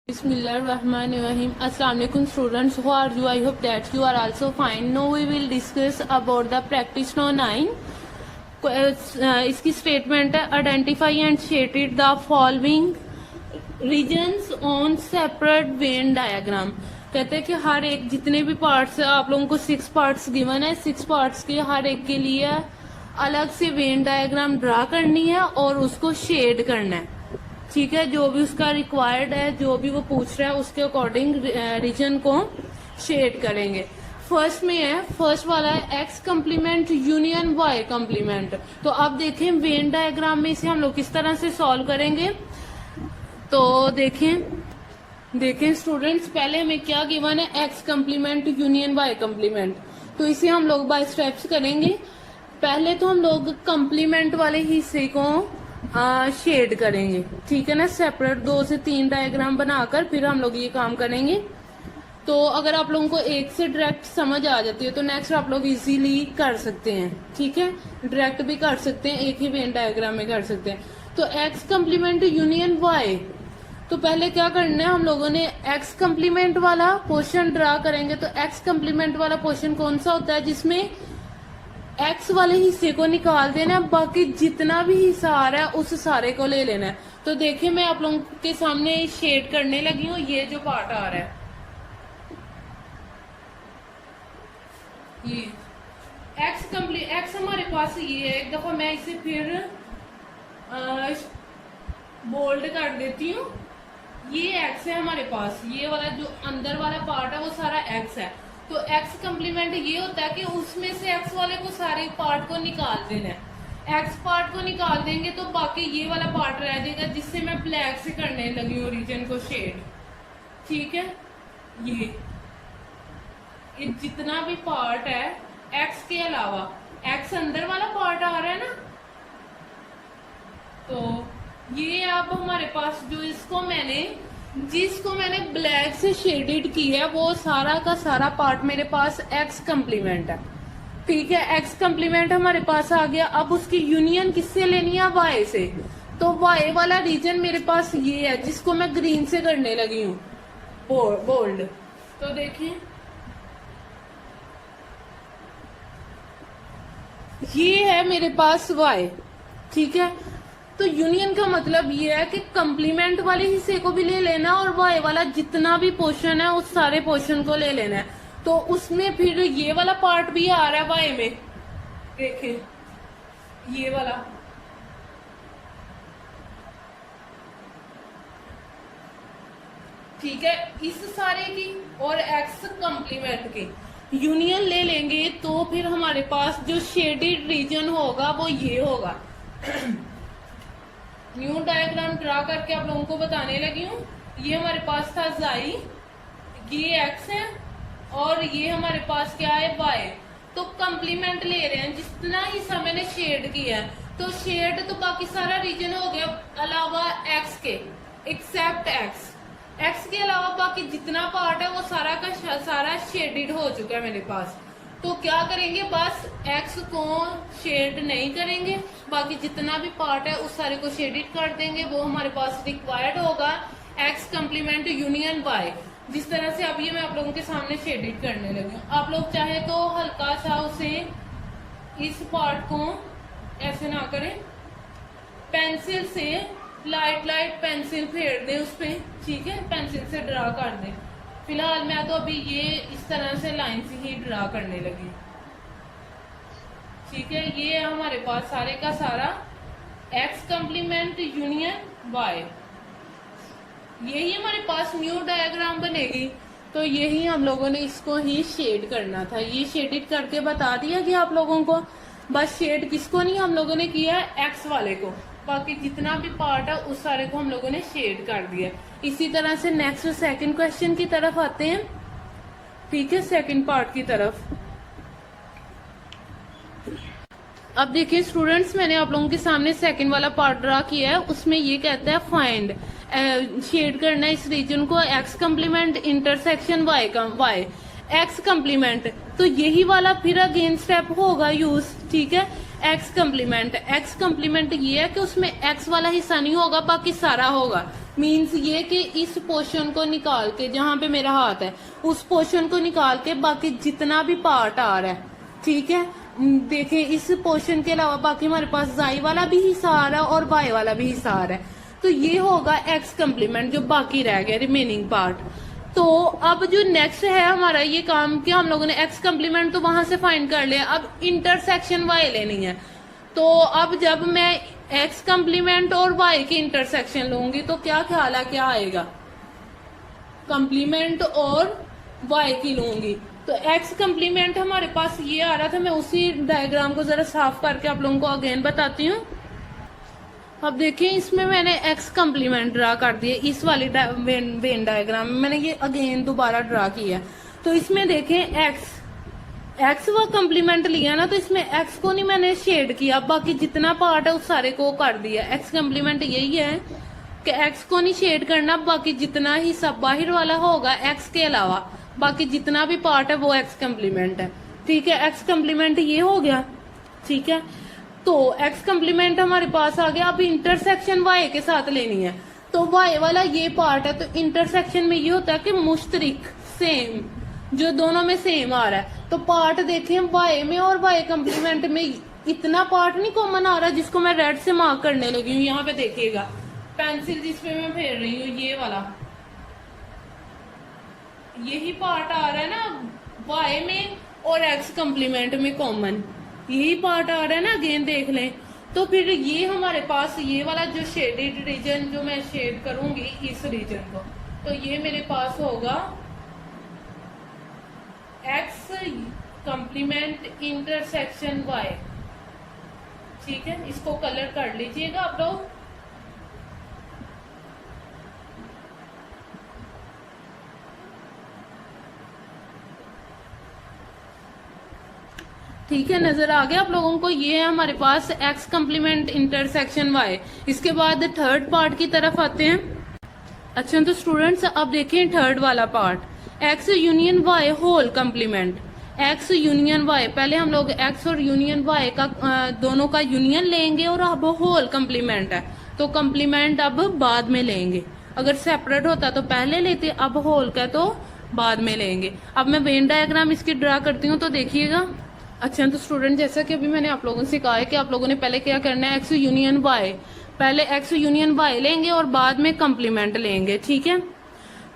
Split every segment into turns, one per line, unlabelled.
Bismillahirrahmanirrahim. Assalamu alaikum students. How are you? I hope that you are also fine. Now we will discuss about the practice no 9. इसकी statement है identify and shaded the following regions on separate Venn diagram. कहते हैं कि हर एक जितने भी parts है आप लोगों को 6 पार्ट्स गिवन है, 6 पार्ट्स के हर एक के लिए अलग से वेन डायग्राम ड्रा करनी है और उसको शेड करना है। ठीक है, जो भी उसका रिक्वायर्ड है, जो भी वो पूछ रहा है उसके अकॉर्डिंग रीजन को शेड करेंगे। फर्स्ट में है, फर्स्ट वाला है X complement union Y complement. तो अब देखें वेन डायग्राम में इसे हम लोग किस तरह से सॉल्व करेंगे। तो देखें स्टूडेंट्स, पहले हमें क्या गिवन है, X complement union Y complement. तो इसे हम लोग बाय स्टेप्स करेंगे। पहले तो हम लोग कम्प्लीमेंट वाले हिस्से को शेड करेंगे, ठीक है ना, सेपरेट 2 से 3 डायग्राम बनाकर फिर हम लोग ये काम करेंगे। तो अगर आप लोगों को एक से डायरेक्ट समझ आ जाती है तो नेक्स्ट आप लोग इजीली कर सकते हैं। ठीक है, डायरेक्ट भी कर सकते हैं, एक ही वेन डायग्राम में कर सकते हैं। तो एक्स कम्प्लीमेंट यूनियन वाई, तो पहले क्या करना है, हम लोगों ने एक्स कम्प्लीमेंट वाला पोर्शन ड्रा करेंगे। तो एक्स कम्प्लीमेंट वाला पोर्शन कौन सा होता है, जिसमें एक्स वाले हिस्से को निकाल देना है, बाकी जितना भी हिस्सा आ रहा है उस सारे को ले लेना है। तो देखिए मैं आप लोगों के सामने शेड करने लगी हूँ। ये जो पार्ट आ रहा है, ये एक्स हमारे पास ये है। एक दफा मैं इसे फिर बोल्ड कर देती हूँ। ये एक्स है हमारे पास, ये वाला जो अंदर वाला पार्ट है वो सारा एक्स है। तो एक्स कम्प्लीमेंट ये होता है कि उसमें से एक्स वाले को सारे पार्ट को निकाल देना है। एक्स पार्ट को निकाल देंगे तो बाकी ये वाला पार्ट रह जाएगा, जिससे मैं ब्लैक से करने लगी हूँ रीजन को शेड। ठीक है, ये जितना भी पार्ट है एक्स के अलावा, एक्स अंदर वाला पार्ट आ रहा है ना, तो ये अब हमारे पास जो जिसको मैंने ब्लैक से शेडेड की है वो सारा का सारा पार्ट मेरे पास एक्स कम्प्लीमेंट है। ठीक है, एक्स कम्प्लीमेंट हमारे पास आ गया। अब उसकी यूनियन किससे लेनी है, वाई से। तो वाई वाला रीजन मेरे पास ये है, जिसको मैं ग्रीन से करने लगी हूँ बोल्ड। तो देखिए ये है मेरे पास वाई। ठीक है, तो यूनियन का मतलब ये है कि कम्प्लीमेंट वाले हिस्से को भी ले लेना और वाई वाला जितना भी पोर्शन है उस सारे पोर्शन को ले लेना है। तो उसमें फिर ये वाला पार्ट भी आ रहा है वाई में, देखें ये वाला। ठीक है, इस सारे की और एक्स कम्प्लीमेंट की यूनियन ले लेंगे तो फिर हमारे पास जो शेडेड रीजन होगा वो ये होगा। न्यू डायग्राम ड्रा करके आप लोगों को बताने लगी हूँ। ये हमारे पास था जाई, ये एक्स है और ये हमारे पास क्या है, वाई। तो कम्प्लीमेंट ले रहे हैं, जितना हिस्सा मैंने शेड किया है। तो शेड तो बाकी सारा रीजन हो गया अलावा एक्स के, एक्सेप्ट एक्स के अलावा बाकी जितना पार्ट है वो सारा का सारा शेडेड हो चुका है मेरे पास। तो क्या करेंगे, बस एक्स को शेड नहीं करेंगे, बाकी जितना भी पार्ट है उस सारे को शेडेड कर देंगे। वो हमारे पास रिक्वायर्ड होगा एक्स कम्प्लीमेंट यूनियन वाई, जिस तरह से अब ये मैं आप लोगों के सामने शेडेड करने लगी हूँ। आप लोग चाहे तो हल्का सा उसे, इस पार्ट को ऐसे ना करें, पेंसिल से लाइट पेंसिल फेर दें उस पर। ठीक है, पेंसिल से ड्रा कर दें। फिलहाल मैं तो अभी ये इस तरह से लाइन से ही ड्रा करने लगी। ठीक है, ये हमारे पास सारे का सारा एक्स कम्प्लीमेंट यूनियन वाई, यही हमारे पास न्यू डायग्राम बनेगी। तो यही हम लोगों ने इसको ही शेड करना था। ये शेडेड करके बता दिया कि आप लोगों को, बस शेड किसको नहीं, हम लोगों ने किया है एक्स वाले को, बाकी जितना भी पार्ट है उस सारे को हम लोगों ने शेड कर दिया। इसी तरह से नेक्स्ट सेकंड क्वेश्चन की तरफ आते हैं। ठीक है, सेकंड पार्ट की तरफ। अब देखिए स्टूडेंट्स, मैंने आप लोगों के सामने सेकंड वाला पार्ट ड्रा किया है। उसमें ये कहता है फाइंड, शेड करना इस रीजन को X complement intersection Y X complement. तो यही वाला फिर अगेन स्टेप होगा यूज। ठीक है, एक्स कम्प्लीमेंट ये है कि उसमें एक्स वाला हिस्सा नहीं होगा, बाकी सारा होगा। मींस ये कि इस पोर्शन को निकाल के, जहां पे मेरा हाथ है उस पोर्शन को निकाल के बाकी जितना भी पार्ट आ रहा है, ठीक है, देखें इस पोर्शन के अलावा बाकी हमारे पास जाई वाला भी हिस्सा आ रहा है और वाई वाला भी हिस्सा आ रहा है, तो ये होगा एक्स कम्प्लीमेंट जो बाकी रह गया रिमेनिंग पार्ट। तो अब जो नेक्स्ट है हमारा ये काम कि हम लोगों ने एक्स कम्प्लीमेंट तो वहां से फाइंड कर लिया, अब इंटरसेक्शन वाई लेनी है। तो अब जब मैं एक्स कम्प्लीमेंट और वाई की इंटरसेक्शन लूंगी तो क्या ख्याल है क्या आएगा, कम्प्लीमेंट और वाई की लूंगी तो एक्स कम्प्लीमेंट हमारे पास ये आ रहा था। मैं उसी डायग्राम को जरा साफ करके आप लोगों को अगेन बताती हूँ। अब देखिए इसमें मैंने एक्स कम्प्लीमेंट ड्रा कर दिए, इस वाली वेन डायग्राम में मैंने ये अगेन दोबारा ड्रा किया। तो इसमें देखें एक्स वो कम्प्लीमेंट लिया ना, तो इसमें एक्स को नहीं मैंने शेड किया, बाकी जितना पार्ट है उस सारे को कर दिया। एक्स कम्प्लीमेंट यही है कि एक्स को नहीं शेड करना, बाकी जितना ही सब बाहर वाला होगा एक्स के अलावा बाकी जितना भी पार्ट है वो एक्स कम्प्लीमेंट है, ठीक है। एक्स कम्प्लीमेंट ये हो गया, ठीक है। तो एक्स कम्प्लीमेंट हमारे पास आ गया। अब इंटरसेक्शन वाई के साथ लेनी है, तो वाई वाला ये पार्ट है, तो इंटरसेक्शन में ये होता है कि मुश्तरिक सेम, जो दोनों में सेम आ रहा है। तो पार्ट देखें वाई में और वाई कम्प्लीमेंट में इतना पार्ट नहीं कॉमन आ रहा, जिसको मैं रेड से मार्क करने लगी हूँ। यहाँ पे देखिएगा पेंसिल जिसपे मैं फेर रही हूँ, ये वाला यही पार्ट आ रहा है ना वाई में और एक्स कम्प्लीमेंट में कॉमन, यही पार्ट आ रहा है ना, अगेन देख लें। तो फिर ये हमारे पास ये वाला जो शेडेड रीजन जो मैं शेड करूंगी इस रीजन को, तो ये मेरे पास होगा एक्स कम्प्लीमेंट इंटरसेक्शन वाई, ठीक है। इसको कलर कर लीजिएगा आप लोग। ठीक है, नजर आ गया आप लोगों को। ये है हमारे पास एक्स कम्प्लीमेंट इंटरसेक्शन वाई। इसके बाद थर्ड पार्ट की तरफ आते हैं। अच्छा तो स्टूडेंट्स अब देखें थर्ड वाला part, X union Y whole complement. X union Y, पहले हम लोग एक्स और यूनियन वाई का दोनों का यूनियन लेंगे और अब होल कम्प्लीमेंट है तो कम्प्लीमेंट अब बाद में लेंगे। अगर सेपरेट होता तो पहले लेते, अब होल का तो बाद में लेंगे। अब मैं वेन डायग्राम इसकी ड्रा करती हूँ, तो देखिएगा। अच्छा तो स्टूडेंट जैसा कि अभी मैंने आप लोगों से कहा है कि आप लोगों ने पहले क्या करना है, एक्स यूनियन वाई, पहले एक्स यूनियन वाई लेंगे और बाद में कम्प्लीमेंट लेंगे, ठीक है।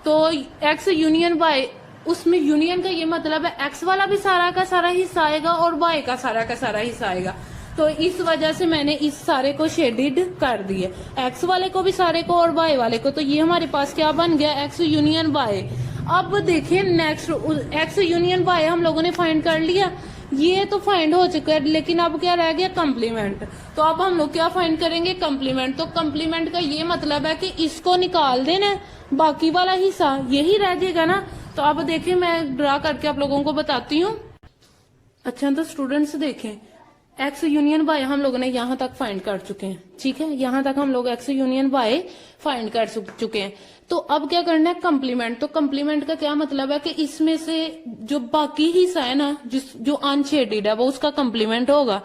तो एक्स यूनियन वाई, उसमें यूनियन का ये मतलब है एक्स वाला भी सारा का सारा हिस्सा आएगा और वाई का सारा हिस्सा आएगा। तो इस वजह से मैंने इस सारे को शेडेड कर दिए, एक्स वाले को भी सारे को और वाई वाले को। तो ये हमारे पास क्या बन गया, एक्स यूनियन वाई। अब देखिए नेक्स्ट, एक्स यूनियन वाई हम लोगों ने फाइंड कर लिया, ये तो फाइंड हो चुका है, लेकिन अब क्या रह गया, कम्प्लीमेंट। तो अब हम लोग क्या फाइंड करेंगे, कम्प्लीमेंट। तो कम्प्लीमेंट का ये मतलब है कि इसको निकाल देना, बाकी वाला हिस्सा यही रह जाएगा ना। तो अब देखिए मैं ड्रा करके आप लोगों को बताती हूँ। अच्छा तो स्टूडेंट्स देखें, एक्स यूनियन वाई हम लोगों ने यहाँ तक फाइंड कर चुके हैं, ठीक है। यहाँ तक हम लोग एक्स यूनियन वाई फाइंड कर चुके हैं। तो अब क्या करना है, कम्प्लीमेंट। तो कम्प्लीमेंट का क्या मतलब है कि इसमें से जो बाकी हिस्सा है ना, जो अनशेडेड है, वो उसका कम्प्लीमेंट होगा।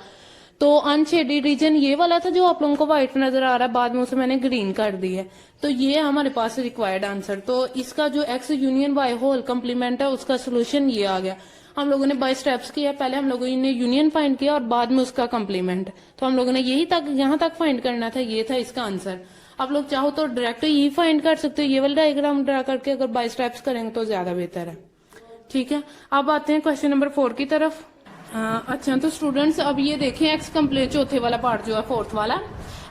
तो अनशेडेड रीजन ये वाला था जो आप लोगों को व्हाइट नजर आ रहा है, बाद में उसे मैंने ग्रीन कर दी है। तो ये हमारे पास रिक्वायर्ड आंसर। तो इसका जो X union Y whole complement है उसका सोल्यूशन ये आ गया। हम लोगों ने बाय स्टेप्स किया, पहले हम लोगों ने यूनियन फाइंड किया और बाद में उसका कम्प्लीमेंट। तो हम लोगों ने यहाँ तक फाइंड करना था, ये था इसका आंसर। आप लोग चाहो तो डायरेक्ट यही फाइंड कर सकते हो, ये वाला डायग्राम ड्रा करके अगर बाय स्टेप्स करेंगे तो ज्यादा बेहतर है, ठीक है। अब आते हैं क्वेश्चन नंबर 4 की तरफ। अच्छा तो स्टूडेंट्स अब ये देखें, एक्स कम्प्लीमेंट चौथे वाला पार्ट जो है, फोर्थ वाला,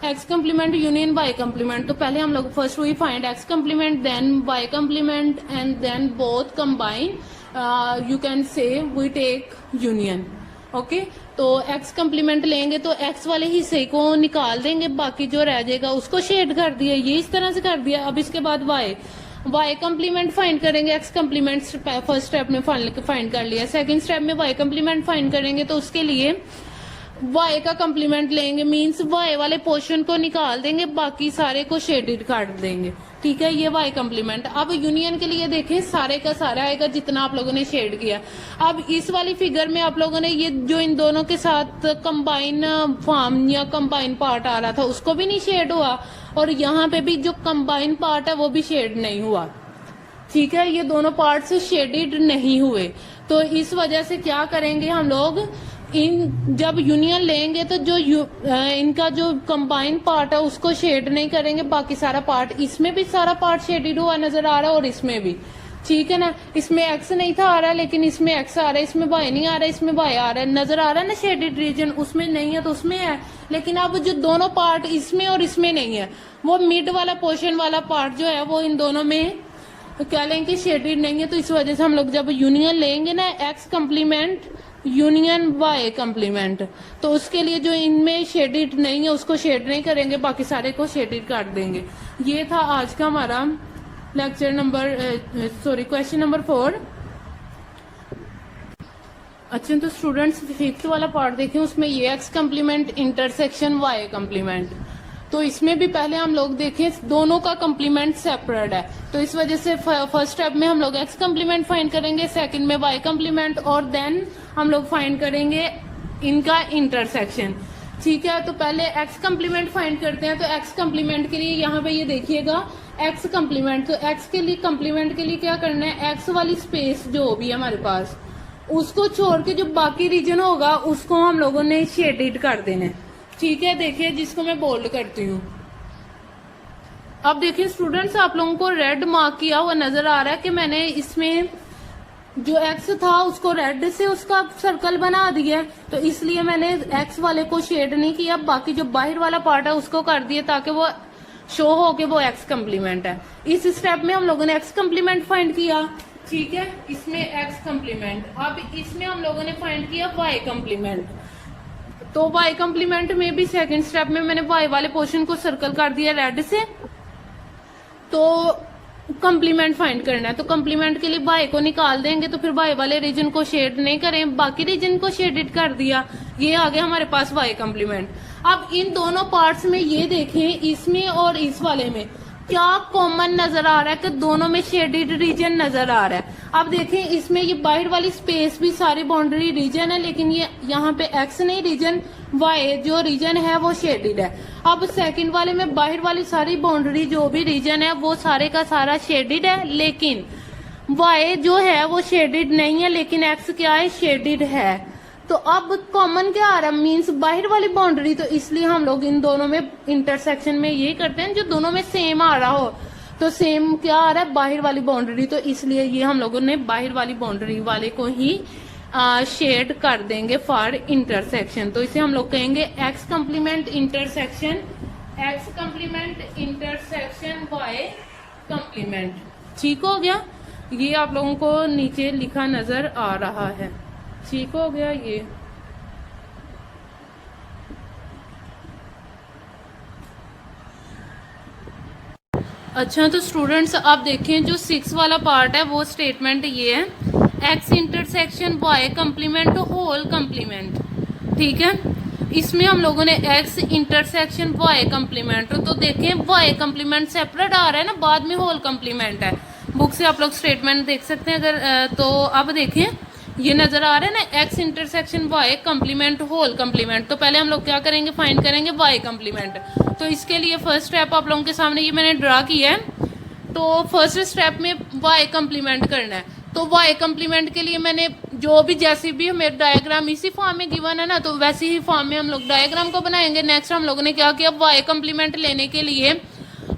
X complement union Y complement. तो पहले हम लोग first we find X complement, then Y complement and then both combine, you can say we take union, okay. तो एक्स कम्प्लीमेंट लेंगे तो एक्स वाले हिस्से को निकाल देंगे, बाकी जो रह जाएगा उसको शेड कर दिया, ये इस तरह से कर दिया। अब इसके बाद वाई कम्प्लीमेंट फाइंड करेंगे, एक्स कम्प्लीमेंट फर्स्ट स्टेप में फाइंड कर लिया, सेकंड स्टेप में वाई कम्प्लीमेंट फाइंड करेंगे। तो उसके लिए वाई का कंप्लीमेंट लेंगे मींस वाई वाले पोर्शन को निकाल देंगे, बाकी सारे को शेडेड काट देंगे। ठीक है, ये वाई कंप्लीमेंट। अब यूनियन के लिए देखें, सारे का सारा आएगा जितना आप लोगों ने शेड किया। अब इस वाली फिगर में आप लोगों ने ये जो इन दोनों के साथ कंबाइन फॉर्म या कंबाइन पार्ट आ रहा था उसको भी नहीं शेड हुआ, और यहाँ पे भी जो कंबाइन पार्ट है वो भी शेड नहीं हुआ। ठीक है, ये दोनों पार्ट्स शेडेड नहीं हुए। तो इस वजह से क्या करेंगे हम लोग, इन जब यूनियन लेंगे तो जो इनका जो कंबाइन पार्ट है उसको शेड नहीं करेंगे, बाकी सारा पार्ट, इसमें भी सारा पार्ट शेडेड हुआ नजर आ रहा है और इसमें भी। ठीक है ना, इसमें एक्स नहीं था आ रहा है लेकिन इसमें एक्स आ रहा है, इसमें वाई नहीं आ रहा है, इसमें वाई आ रहा है, नजर आ रहा है ना शेडेड रीजन, उसमें नहीं है तो उसमें है। लेकिन अब जो दोनों पार्ट इसमें और इसमें नहीं है, वो मिड वाला पोर्शन वाला पार्ट जो है वो इन दोनों में क्या लेंगे, शेडेड नहीं है। तो इस वजह से हम लोग जब यूनियन लेंगे ना, X complement union Y complement, तो उसके लिए जो इनमें शेडेड नहीं है उसको शेड नहीं करेंगे, बाकी सारे को शेडेड काट देंगे। ये था आज का हमारा लेक्चर नंबर क्वेश्चन नंबर 4। अच्छा, तो स्टूडेंट्स फिफ्थ वाला पार्ट देखें, उसमें ये X complement intersection Y complement. तो इसमें भी पहले हम लोग देखें दोनों का कंप्लीमेंट सेपरेट है, तो इस वजह से फर्स्ट स्टेप में हम लोग एक्स कंप्लीमेंट फाइंड करेंगे, सेकंड में वाई कंप्लीमेंट, और देन हम लोग फाइंड करेंगे इनका इंटरसेक्शन। ठीक है, तो पहले एक्स कंप्लीमेंट फाइंड करते हैं। तो एक्स कंप्लीमेंट के लिए यहाँ पे ये देखिएगा एक्स कंप्लीमेंट, तो एक्स के लिए कंप्लीमेंट के लिए क्या करना है, एक्स वाली स्पेस जो भी है हमारे पास उसको छोड़ के जो बाकी रीजन होगा उसको हम लोगों ने शेडेड कर देना है। ठीक है, देखिए जिसको मैं बोल्ड करती हूँ। अब देखिए स्टूडेंट्स, आप लोगों को रेड मार्क किया हुआ नजर आ रहा है कि मैंने इसमें जो एक्स था उसको रेड से उसका सर्कल बना दिया, तो इसलिए मैंने एक्स वाले को शेड नहीं किया, बाकी जो बाहर वाला पार्ट है उसको कर दिया ताकि वो शो हो के वो एक्स कंप्लीमेंट है। इस स्टेप में हम लोगों ने एक्स कंप्लीमेंट फाइंड किया। ठीक है, इसमें एक्स कंप्लीमेंट। अब इसमें हम लोगों ने फाइंड किया वाई कंप्लीमेंट। तो वाई कंप्लीमेंट में भी सेकंड स्टेप में मैंने वाई वाले पोर्शन को सर्कल कर दिया रेड से। तो कंप्लीमेंट फाइंड करना है, तो कंप्लीमेंट के लिए वाई को निकाल देंगे, तो फिर वाई वाले रीजन को शेड नहीं करें, बाकी रीजन को शेडेड कर दिया। ये आ गया हमारे पास वाई कंप्लीमेंट। अब इन दोनों पार्ट्स में ये देखें, इसमें और इस वाले में क्या कॉमन नजर आ रहा है कि दोनों में शेडेड रीजन नजर आ रहा है। अब देखें, इसमें ये बाहर वाली स्पेस भी सारी बाउंड्री रीजन है, लेकिन ये यहाँ पे एक्स नहीं रीजन, वाई जो रीजन है वो शेडेड है। अब सेकंड वाले में बाहर वाली सारी बाउंड्री जो भी रीजन है वो सारे का सारा शेडेड है, लेकिन वाई जो है वो शेडेड नहीं है, लेकिन एक्स क्या है, शेडेड है। तो अब कॉमन क्या आ रहा है, मींस बाहर वाली बाउंड्री, तो इसलिए हम लोग इन दोनों में इंटरसेक्शन में ये करते हैं जो दोनों में सेम आ रहा हो। तो सेम क्या आ रहा है, बाहर वाली बाउंड्री, तो इसलिए ये हम लोगों ने बाहर वाली बाउंड्री वाले को ही शेड कर देंगे फॉर इंटरसेक्शन। तो इसे हम लोग कहेंगे X complement intersection, X complement intersection Y complement. ठीक हो गया, ये आप लोगों को नीचे लिखा नजर आ रहा है। ठीक हो गया ये। अच्छा, तो स्टूडेंट्स आप देखें जो 6 वाला पार्ट है वो स्टेटमेंट ये है, X intersection Y complement whole complement. ठीक है, इसमें हम लोगों ने एक्स इंटरसेक्शन वाई कंप्लीमेंट, तो देखें वाई कंप्लीमेंट सेपरेट आ रहा है ना, बाद में होल कंप्लीमेंट है। बुक से आप लोग स्टेटमेंट देख सकते हैं अगर तो अब देखें ये नजर आ रहा है ना, X intersection Y complement whole complement. तो पहले हम लोग क्या करेंगे, फाइंड करेंगे वाई कंप्लीमेंट। तो इसके लिए फर्स्ट स्टेप आप लोगों के सामने ये मैंने ड्रा किया है। तो फर्स्ट स्टेप में वाई कंप्लीमेंट करना है। तो वाई कंप्लीमेंट के लिए मैंने जो भी जैसी भी हमें डायग्राम इसी फॉर्म में गिवन है ना, तो वैसी ही फॉर्म में हम लोग डायग्राम को बनाएंगे। नेक्स्ट हम लोगों ने क्या किया, वाई कंप्लीमेंट लेने के लिए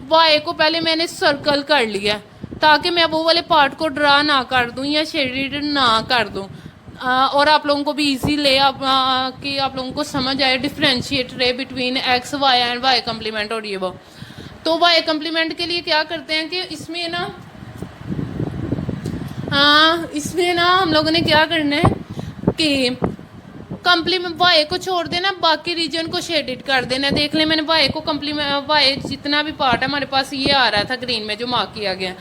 वाई को पहले मैंने सर्कल कर लिया ताकि मैं वो वाले पार्ट को ड्रा ना कर दूं या शेडेड ना कर दूं, और आप लोगों को भी इजी ले कि आप लोगों को समझ आए डिफरेंशिएट रे between X Y and Y complement और ये वो। तो वाई कंप्लीमेंट के लिए क्या करते हैं कि इसमें ना हम लोगों ने क्या करना है कि कंप्लीमेंट वाई को छोड़ देना, बाकी रीजन को शेडेड कर देना। देख लें मैंने वाई को कंप्लीमेंट, वाई जितना भी पार्ट है हमारे पास ये आ रहा था ग्रीन में जो मार्क किया गया,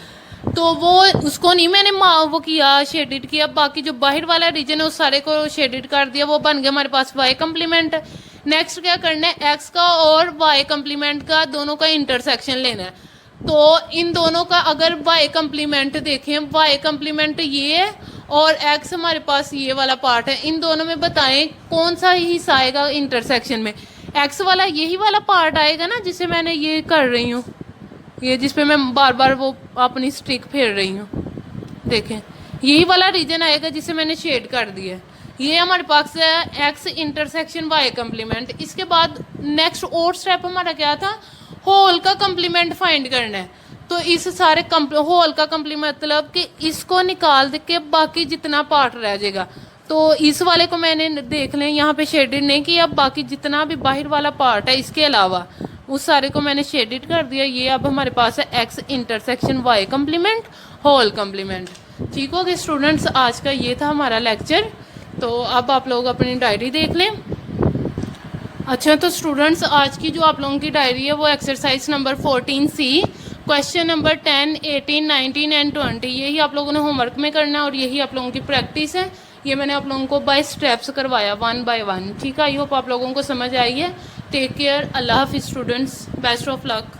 तो वो उसको नहीं मैंने वो किया शेडिड किया, बाकी जो बाहर वाला रीजन है उस सारे को शेडिड कर दिया, वो बन गया हमारे पास वाई कम्प्लीमेंट। नेक्स्ट क्या करना है, एक्स का और वाई कम्प्लीमेंट का दोनों का इंटरसेक्शन लेना है। तो इन दोनों का अगर वाई कम्प्लीमेंट देखें, वाई कम्प्लीमेंट ये है और एक्स हमारे पास ये वाला पार्ट है, इन दोनों में बताएं कौन सा हिस्सा आएगा इंटरसेक्शन में। एक्स वाला यही वाला पार्ट आएगा ना जिसे मैंने ये कर रही हूँ, ये जिस पे मैं बार बार वो अपनी स्टिक फेर रही हूँ, देखें यही वाला रीजन आएगा जिसे मैंने शेड कर दिया है। ये हमारे पास है एक्स इंटरसेक्शन वाई कम्प्लीमेंट। इसके बाद नेक्स्ट और स्टेप हमारा क्या था, होल का कम्प्लीमेंट फाइंड करना है। तो इस सारे होल का कम्प्लीमेंट मतलब कि इसको निकाल दे के बाकी जितना पार्ट रह जाएगा, तो इस वाले को मैंने देख लें यहाँ पे शेडेड नहीं किया, बाकी जितना भी बाहर वाला पार्ट है इसके अलावा उस सारे को मैंने शेडेड कर दिया। ये अब हमारे पास है X intersection Y complement whole complement. ठीक हो गए स्टूडेंट्स, आज का ये था हमारा लेक्चर। तो अब आप लोग अपनी डायरी देख लें। अच्छा तो स्टूडेंट्स आज की जो आप लोगों की डायरी है वो exercise number 14C question number 10, 18, 19 and 20 यही आप लोगों ने होमवर्क में करना है और यही आप लोगों की प्रैक्टिस है। ये मैंने आप लोगों को बाय स्टेप्स करवाया 1 by 1। ठीक है, आई होप आप लोगों को समझ आई है। टेक केयर, अल्लाह हाफिज़ स्टूडेंट्स, बेस्ट ऑफ लक।